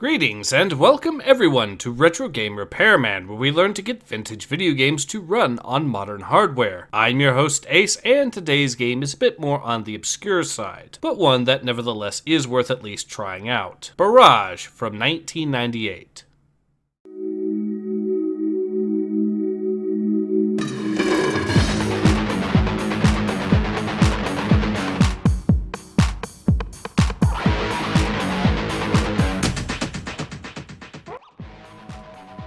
Greetings and welcome everyone to Retro Game Repairman, where we learn to get vintage video games to run on modern hardware. I'm your host Ace, and today's game is a bit more on the obscure side, but one that nevertheless is worth at least trying out. Barrage from 1998.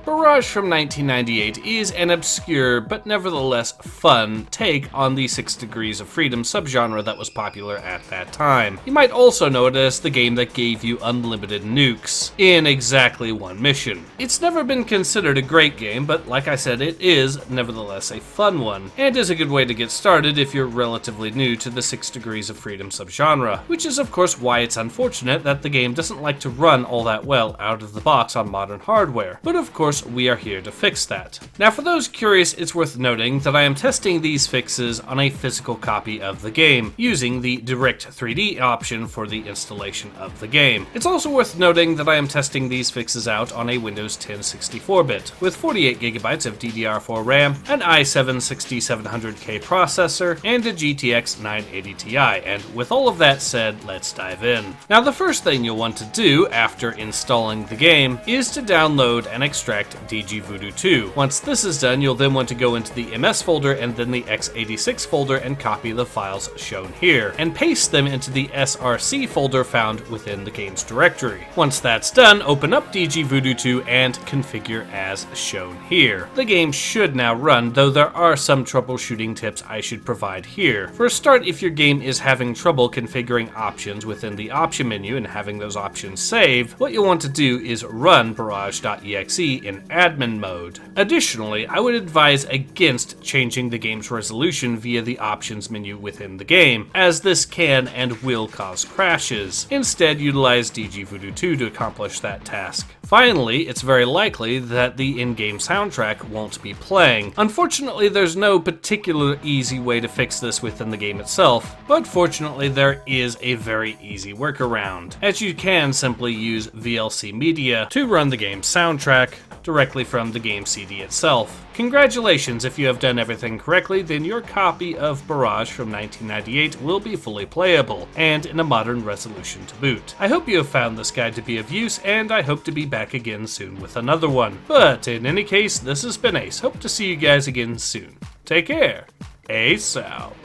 Barrage from 1998 is an obscure, but nevertheless fun, take on the 6 Degrees of Freedom subgenre that was popular at that time. You might also know it as the game that gave you unlimited nukes, in exactly one mission. It's never been considered a great game, but like I said, it is nevertheless a fun one, and is a good way to get started if you're relatively new to the 6 Degrees of Freedom subgenre, which is of course why it's unfortunate that the game doesn't like to run all that well out of the box on modern hardware, but of course we are here to fix that. Now for those curious, it's worth noting that I am testing these fixes on a physical copy of the game, using the Direct 3D option for the installation of the game. It's also worth noting that I am testing these fixes out on a Windows 10 64-bit, with 48GB of DDR4 RAM, an i7-6700K processor, and a GTX 980 Ti, and with all of that said, let's dive in. Now the first thing you'll want to do after installing the game is to download and extract DG Voodoo 2. Once this is done, you'll then want to go into the MS folder and then the x86 folder and copy the files shown here, and paste them into the SRC folder found within the game's directory. Once that's done, open up DG Voodoo 2 and configure as shown here. The game should now run, though there are some troubleshooting tips I should provide here. For a start, if your game is having trouble configuring options within the option menu and having those options saved, what you'll want to do is run barrage.exe in admin mode. Additionally, I would advise against changing the game's resolution via the options menu within the game, as this can and will cause crashes. Instead, utilize DG Voodoo 2 to accomplish that task. Finally, it's very likely that the in-game soundtrack won't be playing. Unfortunately, there's no particular easy way to fix this within the game itself, but fortunately there is a very easy workaround, as you can simply use VLC Media to run the game's soundtrack directly from the game CD itself. Congratulations, if you have done everything correctly, then your copy of Barrage from 1998 will be fully playable, and in a modern resolution to boot. I hope you have found this guide to be of use, and I hope to be back again soon with another one. But in any case, this has been Ace. Hope to see you guys again soon. Take care. Ace out.